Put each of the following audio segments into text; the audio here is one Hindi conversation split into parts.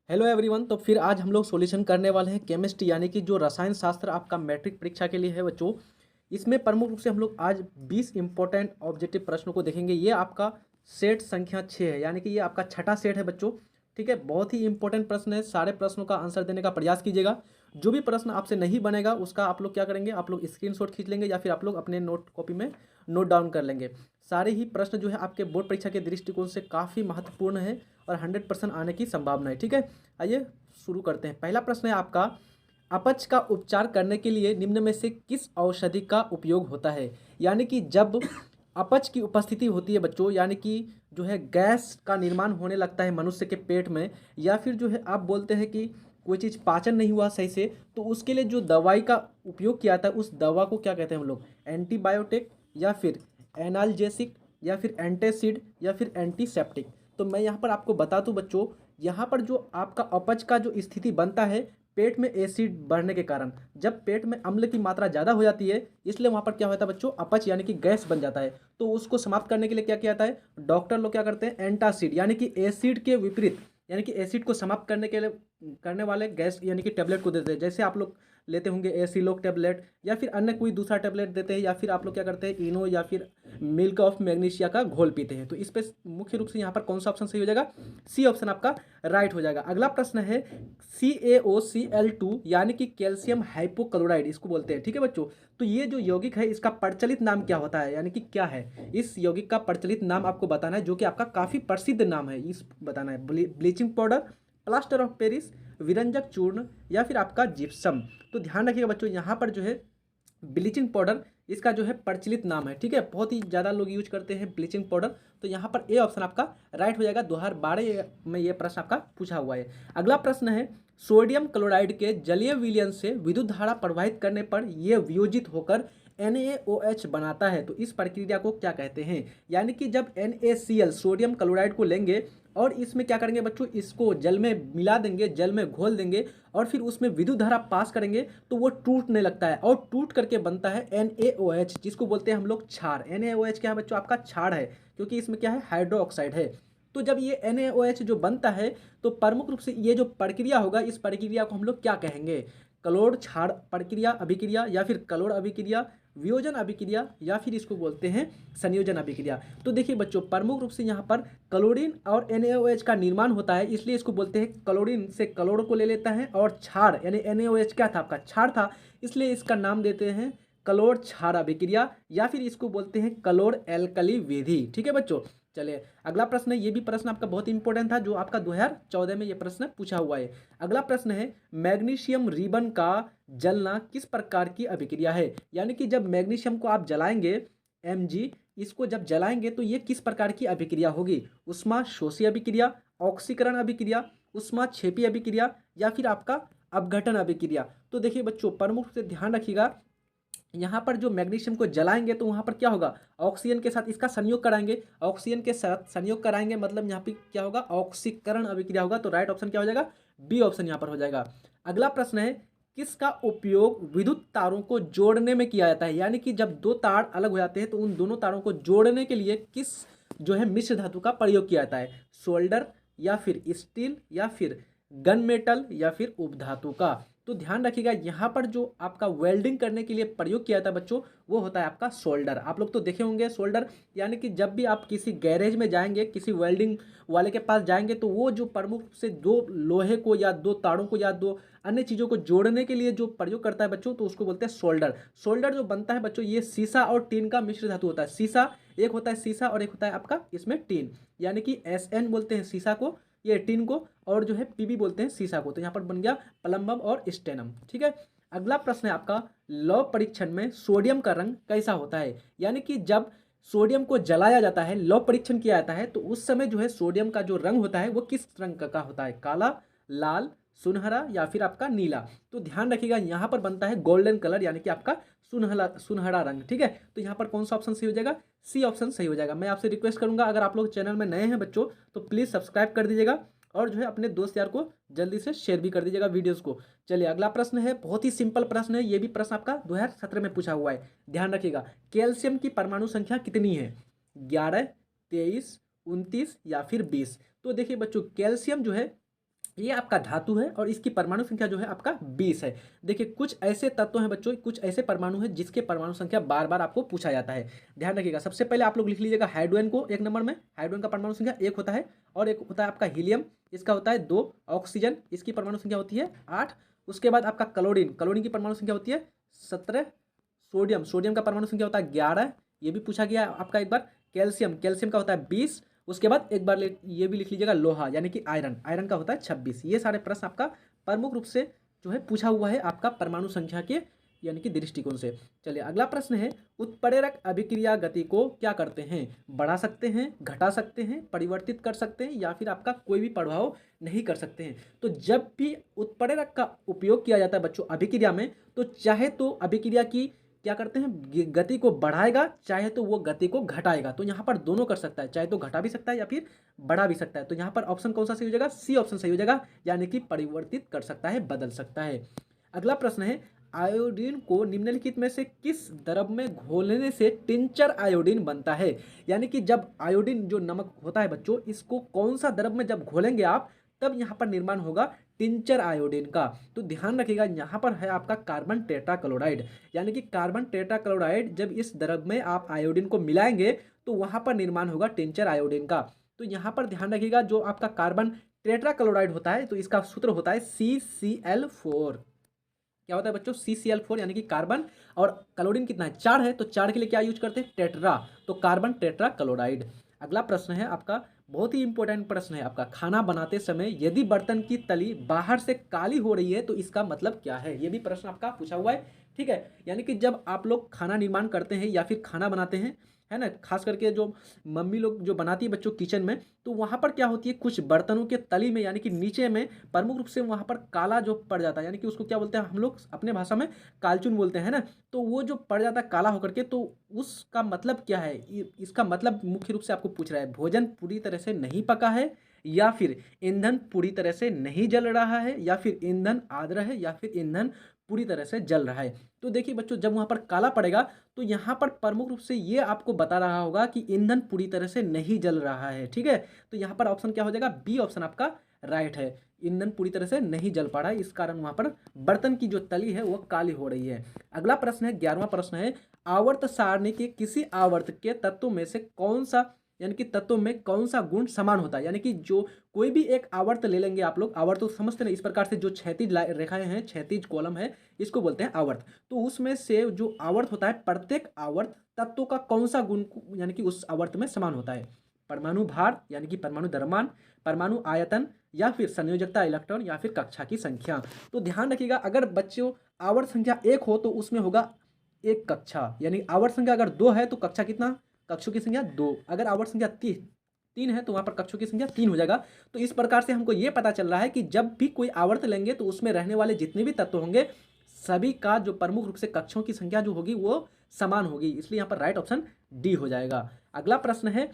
Hello everyone. तो फिर आज हम लोग सॉल्यूशन करने वाले हैं केमिस्ट्री यानी कि जो रसायन शास्त्र आपका मैट्रिक परीक्षा के लिए है बच्चों। इसमें प्रमुख रूप से हम लोग आज 20 इंपॉर्टेंट ऑब्जेक्टिव प्रश्नों को देखेंगे। ये आपका सेट संख्या 6 है यानी कि ये आपका छठा सेट है बच्चों। ठीक है, बहुत ही इंपॉर्टेंट प्रश्न है। सारे प्रश्नों का आंसर देने का प्रयास कीजिएगा। जो भी प्रश्न आपसे नहीं बनेगा उसका आप लोग क्या करेंगे, आप लोग स्क्रीनशॉट खींच लेंगे या फिर आप लोग अपने नोट कॉपी में नोट डाउन कर लेंगे। सारे ही प्रश्न जो है आपके बोर्ड परीक्षा के दृष्टिकोण से काफ़ी महत्वपूर्ण है और 100% आने की संभावना है। ठीक है, आइए शुरू करते हैं। पहला प्रश्न है आपका, अपच का उपचार करने के लिए निम्न में से किस औषधि का उपयोग होता है। यानी कि जब अपच की उपस्थिति होती है बच्चों, यानी कि जो है गैस का निर्माण होने लगता है मनुष्य के पेट में, या फिर जो है आप बोलते हैं कि कोई चीज़ पाचन नहीं हुआ सही से, तो उसके लिए जो दवाई का उपयोग किया था उस दवा को क्या कहते हैं हम लोग, एंटीबायोटिक या फिर एनाल्जेसिक या फिर एंटासिड या फिर एंटीसेप्टिक। तो मैं यहाँ पर आपको बता दूँ बच्चों, यहाँ पर जो आपका अपच का जो स्थिति बनता है पेट में एसिड बढ़ने के कारण, जब पेट में अम्ल की मात्रा ज़्यादा हो जाती है इसलिए वहाँ पर क्या होता है बच्चों, अपच यानी कि गैस बन जाता है। तो उसको समाप्त करने के लिए क्या किया जाता है, डॉक्टर लोग क्या करते हैं, एंटासिड यानी कि एसिड के विपरीत, यानी कि एसिड को समाप्त करने के लिए करने वाले गैस यानी कि टेबलेट को देते हैं। जैसे आप लोग लेते होंगे एसिलोक टेबलेट या फिर अन्य कोई दूसरा टेबलेट देते हैं, या फिर आप लोग क्या करते हैं, इनो या फिर मिल्क ऑफ मैग्नीशिया का घोल पीते हैं। तो इस पे मुख्य रूप से यहाँ पर कौन सा ऑप्शन सही हो जाएगा, सी ऑप्शन आपका राइट हो जाएगा। अगला प्रश्न है CaOCl2 यानी कि कैल्शियम हाइपोक्लोराइड इसको बोलते हैं। ठीक है बच्चों, तो ये जो यौगिक है इसका प्रचलित नाम क्या होता है, यानी कि क्या है इस यौगिक का प्रचलित नाम आपको बताना है, जो कि आपका काफी प्रसिद्ध नाम है, इस बताना है। Bleaching powder, plaster of Paris, विरंजक चूर्ण या फिर आपका जिप्सम। तो ध्यान रखिएगा बच्चों, यहाँ पर जो है ब्लीचिंग पाउडर इसका जो है प्रचलित नाम है। ठीक है, बहुत ही ज़्यादा लोग यूज करते हैं ब्लीचिंग पाउडर। तो यहाँ पर ए ऑप्शन आपका राइट हो जाएगा। 2012 में ये प्रश्न आपका पूछा हुआ है। अगला प्रश्न है, सोडियम क्लोराइड के जलीय विलयन से विद्युत धारा प्रवाहित करने पर यह वियोजित होकर NaOH बनाता है। तो इस प्रक्रिया को क्या कहते हैं। यानी कि जब NaCl सोडियम क्लोराइड को लेंगे और इसमें क्या करेंगे बच्चों, इसको जल में मिला देंगे, जल में घोल देंगे और फिर उसमें विद्युत धारा पास करेंगे तो वो टूटने लगता है और टूट करके बनता है NaOH, जिसको बोलते हैं हम लोग क्षार। NaOH क्या है बच्चों, आपका क्षार है, क्योंकि इसमें क्या है, हाइड्रो ऑक्साइड है। तो जब ये NaOH जो बनता है तो प्रमुख रूप से ये जो प्रक्रिया होगा, इस प्रक्रिया को हम लोग क्या कहेंगे, कलोड़ क्षार प्रक्रिया अभिक्रिया या फिर कलोड़ अभिक्रिया, वियोजन अभिक्रिया या फिर इसको बोलते हैं संयोजन अभिक्रिया। तो देखिए बच्चों, प्रमुख रूप से यहाँ पर क्लोरीन और NaOH का निर्माण होता है, इसलिए इसको बोलते हैं, क्लोरीन से क्लोर को ले लेता है और क्षार यानी NaOH क्या था, आपका क्षार था, इसलिए इसका नाम देते हैं कलोर क्षार अभिक्रिया या फिर इसको बोलते हैं कलोर एल्कली विधि। ठीक है बच्चों, चलिए अगला प्रश्न है। ये भी प्रश्न आपका बहुत इंपॉर्टेंट था, जो आपका 2014 में ये प्रश्न पूछा हुआ है। अगला प्रश्न है, मैग्नीशियम रिबन का जलना किस प्रकार की अभिक्रिया है। यानी कि जब मैग्नीशियम को आप जलाएंगे, Mg इसको जब जलाएंगे तो ये किस प्रकार की अभिक्रिया होगी, उष्मा शोषी अभिक्रिया, ऑक्सीकरण अभिक्रिया, उष्मा क्षेपी अभिक्रिया या फिर आपका अपघटन अभिक्रिया। तो देखिए बच्चों, प्रमुख रूप से ध्यान रखिएगा, यहाँ पर जो मैग्नीशियम को जलाएंगे तो वहाँ पर क्या होगा, ऑक्सीजन के साथ इसका संयोग कराएंगे, ऑक्सीजन के साथ संयोग कराएंगे मतलब यहाँ पे क्या होगा, ऑक्सीकरण अभिक्रिया होगा। तो राइट ऑप्शन क्या हो जाएगा, बी ऑप्शन यहाँ पर हो जाएगा। अगला प्रश्न है, किसका उपयोग विद्युत तारों को जोड़ने में किया जाता है। यानी कि जब दो तार अलग हो जाते हैं तो उन दोनों तारों को जोड़ने के लिए किस जो है मिश्र धातु का प्रयोग किया जाता है, सोल्डर या फिर स्टील या फिर गन मेटल या फिर उपधातु का। तो ध्यान रखिएगा, यहाँ पर जो आपका वेल्डिंग करने के लिए प्रयोग किया था बच्चों, वो होता है आपका सोल्डर। आप लोग तो देखे होंगे सोल्डर, यानी कि जब भी आप किसी गैरेज में जाएंगे, किसी वेल्डिंग वाले के पास जाएंगे, तो वो जो प्रमुख से दो लोहे को या दो तारों को या दो अन्य चीज़ों को जोड़ने के लिए जो प्रयोग करता है बच्चों, तो उसको बोलते हैं सोल्डर। सोल्डर जो बनता है बच्चों, ये सीसा और टीन का मिश्र धातु होता है। सीसा एक होता है, सीसा और एक होता है आपका इसमें टीन, यानी कि SN बोलते हैं सीसा को, ये टीन को, और जो है PB बोलते हैं सीसा को। तो यहाँ पर बन गया प्लम्बम और स्टेनम। ठीक है, अगला प्रश्न है आपका, लौह परीक्षण में सोडियम का रंग कैसा होता है। यानी कि जब सोडियम को जलाया जाता है, लौह परीक्षण किया जाता है, तो उस समय जो है सोडियम का जो रंग होता है वो किस रंग का होता है, काला, लाल, सुनहरा या फिर आपका नीला। तो ध्यान रखिएगा, यहाँ पर बनता है गोल्डन कलर यानी कि आपका सुनहरा सुनहरा रंग। ठीक है, तो यहाँ पर कौन सा ऑप्शन सही हो जाएगा, सी ऑप्शन सही हो जाएगा। मैं आपसे रिक्वेस्ट करूंगा, अगर आप लोग चैनल में नए हैं बच्चों तो प्लीज़ सब्सक्राइब कर दीजिएगा और जो है अपने दोस्त यार को जल्दी से शेयर भी कर दीजिएगा वीडियोस को। चलिए अगला प्रश्न है, बहुत ही सिंपल प्रश्न है, ये भी प्रश्न आपका 2017 में पूछा हुआ है। ध्यान रखिएगा, कैल्शियम की परमाणु संख्या कितनी है, 11, 23, 29 या फिर 20। तो देखिए बच्चों, कैल्शियम जो है ये आपका धातु है और इसकी परमाणु संख्या जो है आपका 20 है। देखिए कुछ ऐसे तत्व हैं बच्चों, कुछ ऐसे परमाणु हैं जिसके परमाणु संख्या बार बार आपको पूछा जाता है। ध्यान रखिएगा, सबसे पहले आप लोग लिख लीजिएगा हाइड्रोजन को एक नंबर में। हाइड्रोजन का परमाणु संख्या 1 होता है, और एक होता है आपका हीलियम, इसका होता है 2। ऑक्सीजन, इसकी परमाणु संख्या होती है 8। उसके बाद आपका क्लोरीन, क्लोरीन की परमाणु संख्या होती है 17। सोडियम, सोडियम का परमाणु संख्या होता है 11, ये भी पूछा गया है आपका एक बार। कैल्शियम, कैल्शियम का होता है 20। उसके बाद एक बार ये भी लिख लीजिएगा लोहा यानी कि आयरन, आयरन का होता है 26। ये सारे प्रश्न आपका प्रमुख रूप से जो है पूछा हुआ है आपका परमाणु संख्या के यानी कि दृष्टिकोण से। चलिए अगला प्रश्न है, उत्प्रेरक अभिक्रिया गति को क्या करते हैं? बढ़ा सकते हैं, घटा सकते हैं, परिवर्तित कर सकते हैं, या फिर आपका कोई भी प्रभाव नहीं कर सकते हैं। तो जब भी उत्प्रेरक का उपयोग किया जाता है बच्चों अभिक्रिया में, तो चाहे तो अभिक्रिया की क्या करते हैं, गति को बढ़ाएगा, चाहे तो वो गति को घटाएगा। तो यहाँ पर दोनों कर सकता है, चाहे तो घटा भी सकता है या फिर बढ़ा भी सकता है। तो यहाँ पर ऑप्शन कौन सा सही हो जाएगा? सी ऑप्शन सही हो जाएगा, यानी कि परिवर्तित कर सकता है, बदल सकता है। अगला प्रश्न है, आयोडीन को निम्नलिखित में से किस द्रव में घोलने से टिंचर आयोडीन बनता है? यानी कि जब आयोडीन जो नमक होता है बच्चों, इसको कौन सा द्रव में जब घोलेंगे आप, तब यहाँ पर निर्माण होगा टिंचर आयोडीन का। तो ध्यान रखिएगा, यहाँ पर है आपका कार्बन टेट्राक्लोराइड, यानी कि कार्बन टेट्राक्लोराइड जब इस द्रव में आप आयोडीन को मिलाएंगे तो वहाँ पर निर्माण होगा टिंचर आयोडीन का। तो यहाँ पर ध्यान रखिएगा, जो आपका कार्बन टेट्राक्लोराइड होता है तो इसका सूत्र होता है CCl4। क्या होता है बच्चों? CCl4, यानी कि कार्बन और क्लोरीन कितना है? 4 है, तो 4 के लिए क्या यूज करते हैं? टेट्रा, तो कार्बन टेट्राक्लोराइड। अगला प्रश्न है आपका, बहुत ही इंपॉर्टेंट प्रश्न है आपका, खाना बनाते समय यदि बर्तन की तली बाहर से काली हो रही है तो इसका मतलब क्या है? ये भी प्रश्न आपका पूछा हुआ है, ठीक है। यानी कि जब आप लोग खाना निर्माण करते हैं या फिर खाना बनाते हैं, है ना, खास करके जो मम्मी लोग जो बनाती है बच्चों किचन में, तो वहाँ पर क्या होती है, कुछ बर्तनों के तली में यानी कि नीचे में प्रमुख रूप से वहाँ पर काला जो पड़ जाता है, यानी कि उसको क्या बोलते हैं हम लोग अपने भाषा में कालचून बोलते हैं ना। तो वो जो पड़ जाता है काला होकर के, तो उसका मतलब क्या है? इसका मतलब मुख्य रूप से आपको पूछ रहा है, भोजन पूरी तरह से नहीं पका है, या फिर ईंधन पूरी तरह से नहीं जल रहा है, या फिर ईंधन आद्र है, या फिर ईंधन पूरी तरह से जल रहा है। तो देखिए बच्चों, जब वहाँ पर काला पड़ेगा तो यहाँ पर प्रमुख रूप से ये आपको बता रहा होगा कि ईंधन पूरी तरह से नहीं जल रहा है, ठीक है। तो यहाँ पर ऑप्शन क्या हो जाएगा? बी ऑप्शन आपका राइट है, ईंधन पूरी तरह से नहीं जल पा रहा है, इस कारण वहाँ पर बर्तन की जो तली है वो काली हो रही है। अगला प्रश्न है, 11वां प्रश्न है, आवर्त सारणी के किसी आवर्त के तत्वों में से कौन सा, यानी कि तत्वों में कौन सा गुण समान होता है? यानी कि जो कोई भी एक आवर्त ले लेंगे आप लोग, आवर्त तो समझते हैं इस प्रकार से, जो क्षैतिज रेखाएं हैं, क्षैतिज कॉलम है, इसको बोलते हैं आवर्त। तो उसमें से जो आवर्त होता है, प्रत्येक आवर्त तत्वों का कौन सा गुण यानी कि उस आवर्त में समान होता है? परमाणु भार यानी कि परमाणु द्रव्यमान, परमाणु आयतन, या फिर संयोजकता इलेक्ट्रॉन, या फिर कक्षा की संख्या। तो ध्यान रखिएगा, अगर बच्चों आवर्त संख्या 1 हो तो उसमें होगा 1 कक्षा, यानी आवर्त संख्या अगर 2 है तो कक्षा कितना? कक्षों की संख्या 2। अगर आवर्त संख्या 3 है तो वहाँ पर कक्षों की संख्या 3 हो जाएगा। तो इस प्रकार से हमको ये पता चल रहा है कि जब भी कोई आवर्त लेंगे तो उसमें रहने वाले जितने भी तत्व होंगे, सभी का जो प्रमुख रूप से कक्षों की संख्या जो होगी वो समान होगी, इसलिए यहाँ पर राइट ऑप्शन डी हो जाएगा। अगला प्रश्न है,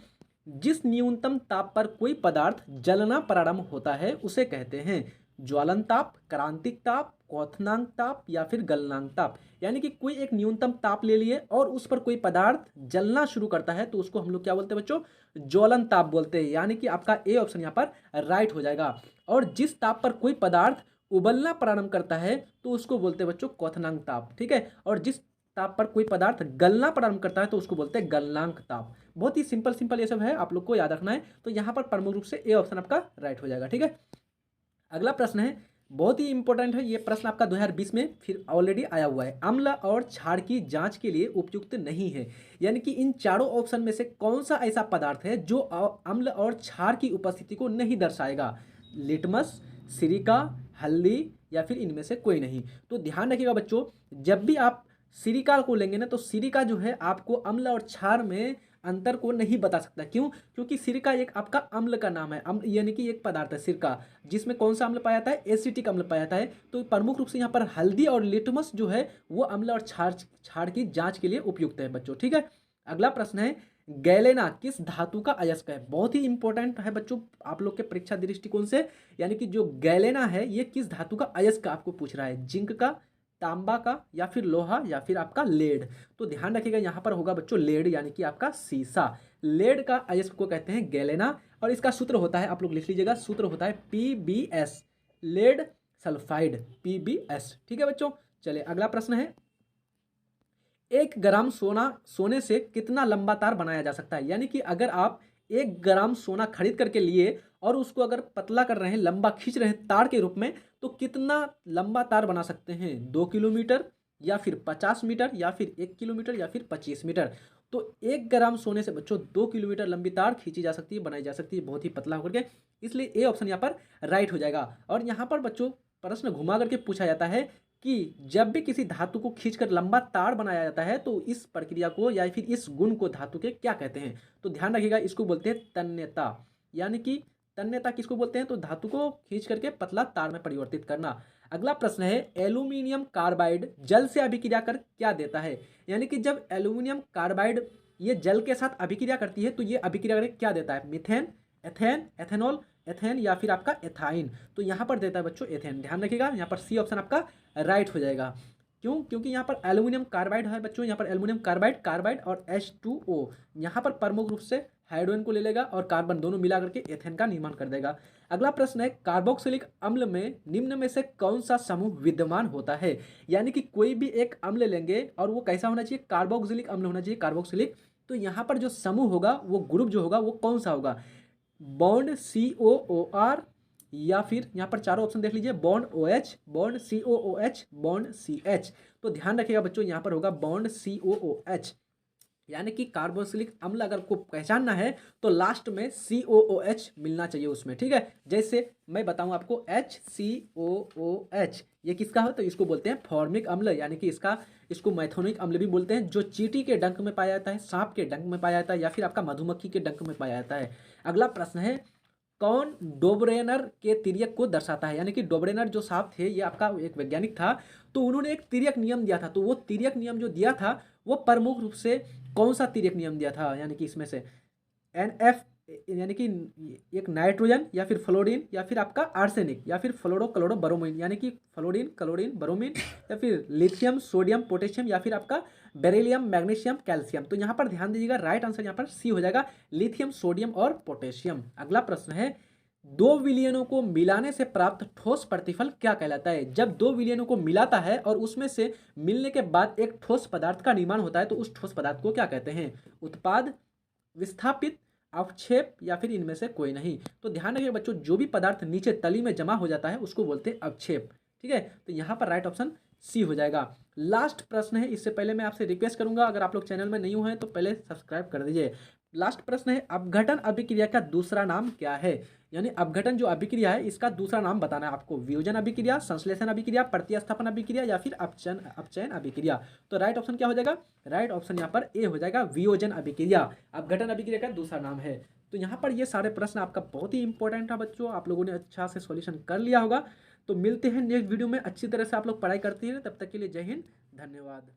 जिस न्यूनतम ताप पर कोई पदार्थ जलना प्रारंभ होता है उसे कहते हैं ज्वलन ताप, क्रांतिक ताप, क्वथनांक ताप, या फिर गलनांक ताप। यानी कि कोई एक न्यूनतम ताप ले लिए और उस पर कोई पदार्थ जलना शुरू करता है तो उसको हम लोग क्या बोलते हैं बच्चों? ज्वलन ताप बोलते हैं, यानी कि आपका ए ऑप्शन यहाँ पर राइट हो जाएगा। और जिस ताप पर कोई पदार्थ उबलना प्रारंभ करता है तो उसको बोलते हैं बच्चों क्वथनांक ताप, ठीक है। और जिस ताप पर कोई पदार्थ गलना प्रारंभ करता है तो उसको बोलते हैं गलनांक ताप। बहुत ही सिंपल ये सब है, आप लोग को याद रखना है। तो यहाँ पर प्रमुख रूप से ए ऑप्शन आपका राइट हो जाएगा, ठीक है। अगला प्रश्न है, बहुत ही इंपॉर्टेंट है ये प्रश्न, आपका 2020 में फिर ऑलरेडी आया हुआ है। अम्ल और क्षार की जांच के लिए उपयुक्त नहीं है, यानी कि इन चारों ऑप्शन में से कौन सा ऐसा पदार्थ है जो अम्ल और क्षार की उपस्थिति को नहीं दर्शाएगा? लिटमस, सिरिका, हल्दी, या फिर इनमें से कोई नहीं। तो ध्यान रखिएगा बच्चों, जब भी आप सिरिका को लेंगे ना तो सिरिका जो है आपको अम्ल और क्षार में अंतर को नहीं बता सकता। क्यों? क्योंकि सिरका एक आपका अम्ल का नाम है, अम्ल यानी कि एक पदार्थ है सिरका, जिसमें कौन सा अम्ल पाया जाता है? एसिटिक अम्ल पाया जाता है। तो प्रमुख रूप से यहाँ पर हल्दी और लिटमस जो है वो अम्ल और क्षार की जांच के लिए उपयुक्त है बच्चों, ठीक है। अगला प्रश्न है, गैलेना किस धातु का अयस्क है? बहुत ही इंपॉर्टेंट है बच्चों आप लोग के परीक्षा दृष्टिकोण से, यानी कि जो गैलेना है ये किस धातु का अयस्क आपको पूछ रहा है? जिंक का, तांबा का, या फिर लोहा, या फिर आपका लेड। तो ध्यान रखिएगा यहाँ पर होगा बच्चों लेड, यानी कि आपका सीसा। लेड का अयस्क को कहते हैं गैलेना, और इसका सूत्र होता है, आप लोग लिख लीजिएगा, सूत्र होता है PbS, लेड सल्फाइड, PbS। ठीक है बच्चों, चलिए अगला प्रश्न है, 1 ग्राम सोने से कितना लंबा तार बनाया जा सकता है। यानी कि अगर आप 1 ग्राम सोना खरीद करके लिए और उसको अगर पतला कर रहे हैं, लंबा खींच रहे हैं तार के रूप में, तो कितना लंबा तार बना सकते हैं, 2 किलोमीटर या फिर 50 मीटर या फिर 1 किलोमीटर या फिर 25 मीटर। तो 1 ग्राम सोने से बच्चों 2 किलोमीटर लंबी तार खींची जा सकती है, बनाई जा सकती है, बहुत ही पतला होकर के, इसलिए ए ऑप्शन यहाँ पर राइट हो जाएगा। और यहाँ पर बच्चों प्रश्न घुमा करके पूछा जाता है कि जब भी किसी धातु को खींचकर लंबा तार बनाया जाता है तो इस प्रक्रिया को या फिर इस गुण को धातु के क्या कहते हैं। तो ध्यान रखिएगा, इसको बोलते हैं तन्यता। यानी कि तन्यता किसको बोलते हैं, तो धातु को खींच करके पतला तार में परिवर्तित करना। अगला प्रश्न है, एल्यूमिनियम कार्बाइड जल से अभिक्रिया कर क्या देता है। यानी कि जब एल्यूमिनियम कार्बाइड ये जल के साथ अभिक्रिया करती है तो ये अभिक्रिया करके क्या देता है, मिथेन, एथेन, एथेनॉल, एथेन या फिर आपका एथाइन। तो यहाँ पर देता है बच्चों एथेन। ध्यान रखिएगा, यहाँ पर सी ऑप्शन आपका राइट हो जाएगा। क्यों, क्योंकि यहाँ पर एल्यूमिनियम कार्बाइड है बच्चों, यहाँ पर एल्यूमिनियम कार्बाइड और H2O यहाँ पर प्रमुख रूप से हाइड्रोजन को ले लेगा और कार्बन दोनों मिला करके एथेन का निर्माण कर देगा। अगला प्रश्न है, कार्बोक्सिलिक अम्ल में निम्न में से कौन सा समूह विद्यमान होता है। यानी कि कोई भी एक अम्ल लेंगे और वो कैसा होना चाहिए, कार्बोक्सिलिक अम्ल होना चाहिए, कार्बोक्सिलिक। तो यहाँ पर जो समूह होगा, वो ग्रुप जो होगा वो कौन सा होगा, बॉन्ड COOR या फिर यहाँ पर चारों ऑप्शन देख लीजिए, bond OH, bond COOH, bond CH। तो ध्यान रखिएगा बच्चों, यहाँ पर होगा बॉन्ड COOH। यानी कि कार्बोक्सिलिक अम्ल अगर को पहचानना है तो लास्ट में COOH मिलना चाहिए उसमें। ठीक है, जैसे मैं बताऊं आपको HCOOH, ये किसका हो, तो इसको बोलते हैं फॉर्मिक अम्ल। यानी कि इसको मैथोनिक अम्ल भी बोलते हैं, जो चींटी के डंक में पाया जाता है, सांप के डंक में पाया जाता है या फिर आपका मधुमक्खी के डंक में पाया जाता है। अगला प्रश्न है, कौन डोब्रेनर के तिर्यक को दर्शाता है। यानी कि डोब्रेनर जो साहब थे, ये आपका एक वैज्ञानिक था, तो उन्होंने एक तिर्यक नियम दिया था। तो वो तिर्यक नियम जो दिया था वो प्रमुख रूप से कौन सा तिर्यक नियम दिया था, यानी कि इसमें से NF, यानी कि एक नाइट्रोजन या फिर फ्लोरीन या फिर आपका आर्सेनिक या फिर फ्लोरो क्लोरो बरोमीन, यानी कि फ्लोरीन क्लोरीन बरोमीन या फिर लिथियम सोडियम पोटेशियम या फिर आपका बेरिलियम मैग्नीशियम कैल्शियम। तो यहाँ पर ध्यान दीजिएगा, राइट आंसर यहाँ पर सी हो जाएगा, लिथियम सोडियम और पोटेशियम। अगला प्रश्न है, 2 विलयनों को मिलाने से प्राप्त ठोस प्रतिफल क्या कहलाता है। जब 2 विलयनों को मिलाता है और उसमें से मिलने के बाद एक ठोस पदार्थ का निर्माण होता है तो उस ठोस पदार्थ को क्या कहते हैं, उत्पाद, विस्थापित, अवक्षेप या फिर इनमें से कोई नहीं। तो ध्यान रखिए बच्चों, जो भी पदार्थ नीचे तली में जमा हो जाता है उसको बोलते हैं अवक्षेप। ठीक है, तो यहाँ पर राइट ऑप्शन सी हो जाएगा। लास्ट प्रश्न है, इससे पहले मैं आपसे रिक्वेस्ट करूंगा, अगर आप लोग चैनल में नहीं हुए हैं तो पहले सब्सक्राइब कर दीजिए। लास्ट प्रश्न है, अपघटन अभिक्रिया का दूसरा नाम क्या है। यानी अपघटन जो अभिक्रिया है इसका दूसरा नाम बताना है आपको, वियोजन अभिक्रिया, संश्लेषण अभिक्रिया, प्रतिस्थापन अभिक्रिया या फिर अपचयन अभिक्रिया। तो राइट ऑप्शन क्या हो जाएगा, राइट ऑप्शन यहाँ पर ए हो जाएगा, वियोजन अभिक्रिया अपघटन अभिक्रिया का दूसरा नाम है। तो यहाँ पर ये सारे प्रश्न आपका बहुत ही इंपॉर्टेंट था बच्चों, आप लोगों ने अच्छा से सॉल्यूशन कर लिया होगा। तो मिलते हैं नेक्स्ट वीडियो में, अच्छी तरह से आप लोग पढ़ाई करते हैं, तब तक के लिए जय हिंद, धन्यवाद।